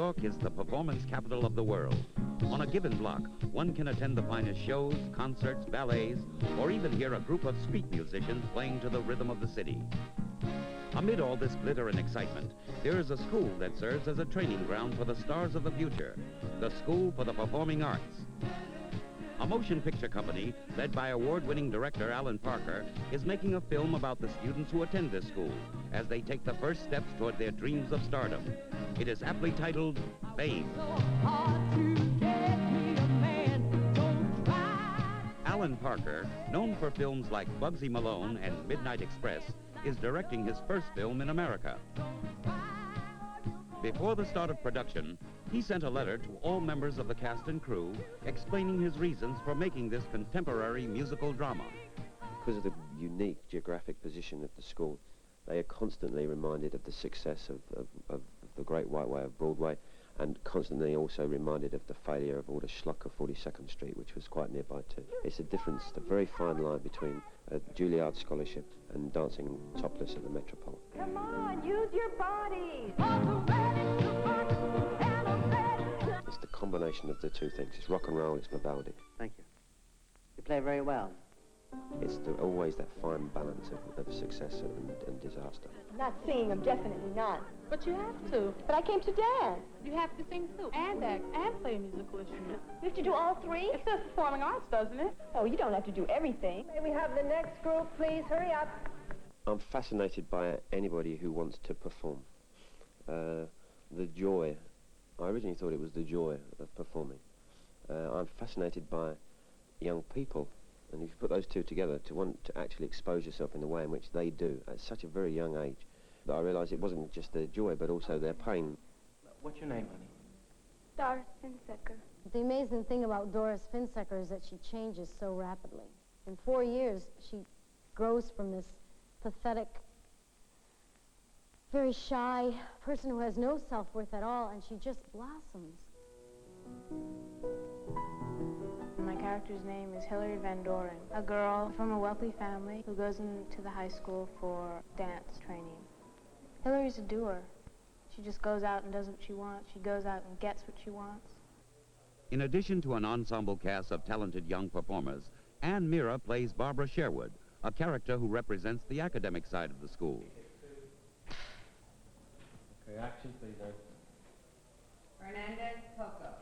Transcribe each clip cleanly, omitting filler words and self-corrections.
York is the performance capital of the world. On a given block, one can attend the finest shows, concerts, ballets, or even hear a group of street musicians playing to the rhythm of the city. Amid all this glitter and excitement, there is a school that serves as a training ground for the stars of the future, the School for the Performing Arts. A motion picture company, led by award-winning director Alan Parker, is making a film about the students who attend this school as they take the first steps toward their dreams of stardom. It is aptly titled Fame. Alan Parker, known for films like Bugsy Malone and Midnight Express, is directing his first film in America. Before the start of production, he sent a letter to all members of the cast and crew explaining his reasons for making this contemporary musical drama. Because of the unique geographic position of the school, they are constantly reminded of the success of the Great White Way of Broadway, and constantly also reminded of the failure of all the schlock of 42nd Street, which was quite nearby too. It's a difference, a very fine line between a Juilliard scholarship and dancing topless at the Metropole. Come on, use your bodies! It's the combination of the two things. It's rock and roll, it's Vivaldi. Thank you. You play very well. It's always that fine balance of success and disaster. I'm not singing, I'm definitely not. But you have to. But I came to dance. You have to sing too, and act, and play a musical instrument. You have to do all three? It says performing arts, doesn't it? Oh, you don't have to do everything. May we have the next group, please? Hurry up. I'm fascinated by anybody who wants to perform. The joy. I originally thought it was the joy of performing. I'm fascinated by young people. And if you put those two together, to want to actually expose yourself in the way in which they do at such a very young age, that I realised it wasn't just their joy, but also their pain. What's your name, honey? Doris Finsecker. The amazing thing about Doris Finsecker is that she changes so rapidly. In 4 years, she grows from this pathetic, very shy person who has no self-worth at all, and she just blossoms. My character's name is Hilary Van Doren, a girl from a wealthy family who goes into the high school for dance training. Hilary's a doer. She just goes out and does what she wants. She goes out and gets what she wants. In addition to an ensemble cast of talented young performers, Ann Mira plays Barbara Sherwood, a character who represents the academic side of the school. Okay, action, please, Ed. Fernandez Poco.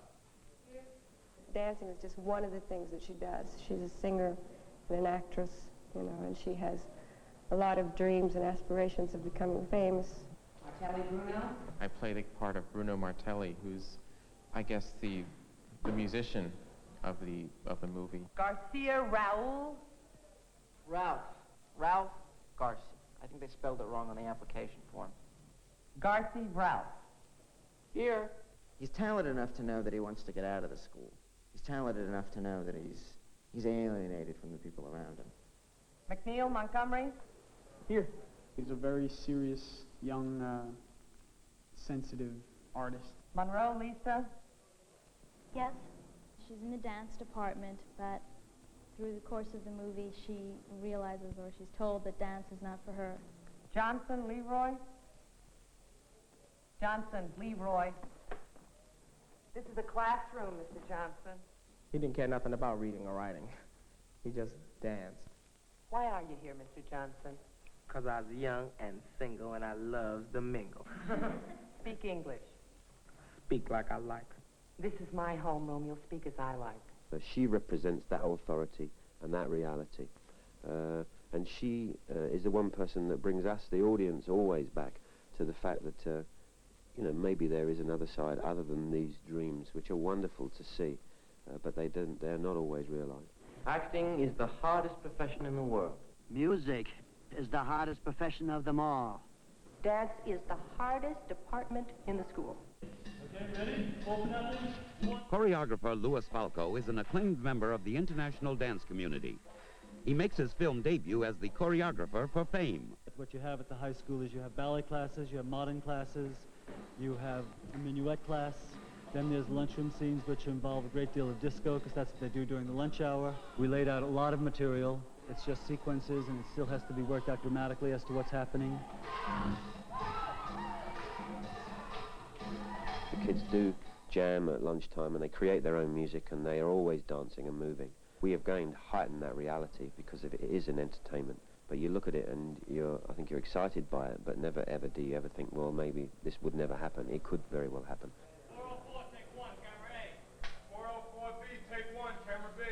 Dancing is just one of the things that she does. She's a singer and an actress, you know, and she has a lot of dreams and aspirations of becoming famous. Martelli Bruno. I play the part of Bruno Martelli, who's, I guess, the musician of the movie. Garcia Raul. Ralph Garcia. I think they spelled it wrong on the application form. Garcia Ralph. Here. He's talented enough to know that he wants to get out of the school. He's talented enough to know that he's alienated from the people around him. McNeil Montgomery. Here. He's a very serious, young, sensitive artist. Monroe Lisa. Yes. She's in the dance department, but through the course of the movie, she realizes, or she's told, that dance is not for her. Johnson Leroy. Johnson Leroy. This is a classroom, Mr. Johnson. He didn't care nothing about reading or writing. He just danced. Why are you here, Mr. Johnson? Because I was young and single and I loved the mingle. Speak English. Speak like I like. This is my homeroom. You'll speak as I like. She represents that authority and that reality. And she is the one person that brings us, the audience, always back to the fact that you know, maybe there is another side other than these dreams, which are wonderful to see, but they're not always realized. Acting is the hardest profession in the world. Music is the hardest profession of them all. Dance is the hardest department in the school. Okay, ready? Open up. Choreographer Louis Falco is an acclaimed member of the international dance community. He makes his film debut as the choreographer for Fame. What you have at the high school is you have ballet classes, you have modern classes, you have a minuet class, then there's lunchroom scenes which involve a great deal of disco because that's what they do during the lunch hour. We laid out a lot of material. It's just sequences and it still has to be worked out dramatically as to what's happening. kids do jam at lunchtime and they create their own music and they are always dancing and moving. We have heightened that reality because it is an entertainment. But you look at it and I think you're excited by it, but never ever do you ever think, well, maybe this would never happen. It could very well happen. 404, take 1, camera A. 404B, take 1, camera B.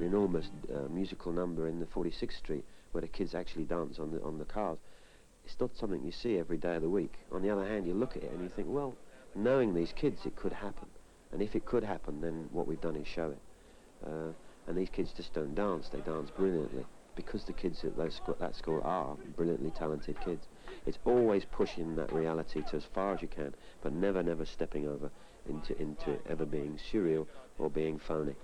Enormous musical number in the 46th Street where the kids actually dance on the cars. It's not something you see every day of the week. On the other hand, you look at it and you think, well, knowing these kids, it could happen. And if it could happen, then what we've done is show it. And these kids just don't dance, they dance brilliantly. Because the kids at that school are brilliantly talented kids. It's always pushing that reality to as far as you can, but never stepping over into it ever being surreal or being phony.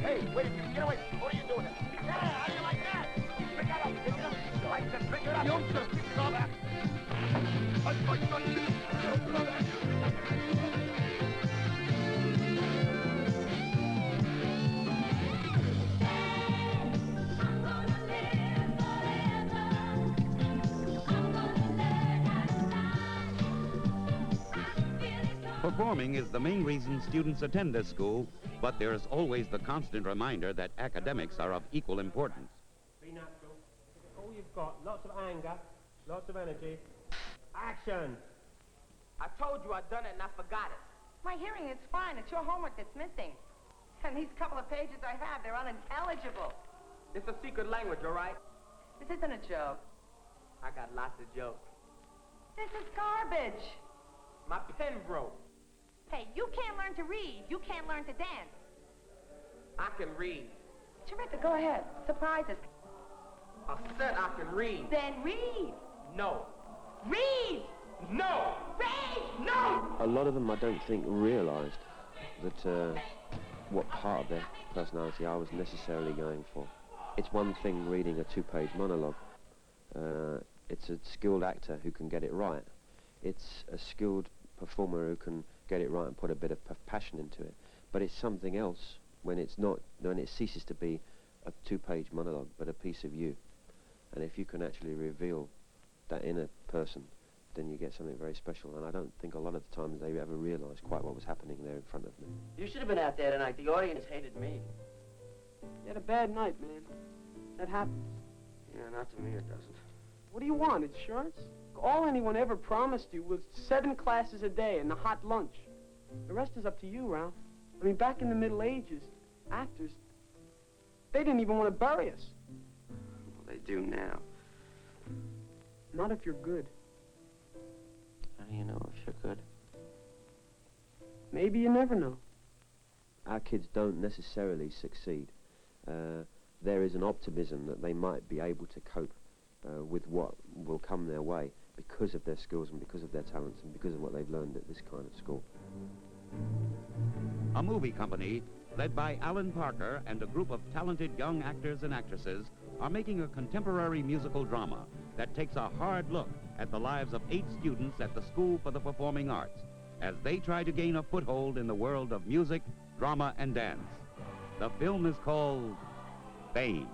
Hey, wait a minute, get away. What are you doing? Yeah, how do you like that? Pick that up, pick it up. You like that? Pick it up. Youngster, pick it up. Performing is the main reason students attend this school, but there's always the constant reminder that academics are of equal importance. Be natural. All you've got, lots of anger, lots of energy. Action! I told you I'd done it and I forgot it. My hearing is fine. It's your homework that's missing. And these couple of pages I have, they're unintelligible. It's a secret language, all right? This isn't a joke. I got lots of jokes. This is garbage. My pen broke. Hey, you can't learn to read. You can't learn to dance. I can read. Terrific. Go ahead. Surprise us. I said I can read. Then read. No. Read! No! Read! No! A lot of them, I don't think, realised that what part of their personality I was necessarily going for. It's one thing reading a 2-page monologue. It's a skilled actor who can get it right. It's a skilled performer who can get it right and put a bit of passion into it. but it's something else when it's not, when it ceases to be a two-page monologue, but a piece of you. And if you can actually reveal that inner person, then you get something very special. And I don't think a lot of the times they ever realised quite what was happening there in front of me. You should have been out there tonight. The audience hated me. You had a bad night, man. That happens. Yeah, not to me it doesn't. What do you want, insurance? All anyone ever promised you was 7 classes a day and a hot lunch. The rest is up to you, Ralph. I mean, back in the Middle Ages, actors, they didn't even want to bury us. Well, they do now. Not if you're good. How do you know if you're good? Maybe you never know. Our kids don't necessarily succeed. There is an optimism that they might be able to cope with what will come their way because of their skills and because of their talents and because of what they've learned at this kind of school. A movie company led by Alan Parker and a group of talented young actors and actresses are making a contemporary musical drama that takes a hard look at the lives of 8 students at the School for the Performing Arts as they try to gain a foothold in the world of music, drama, and dance. The film is called Fame.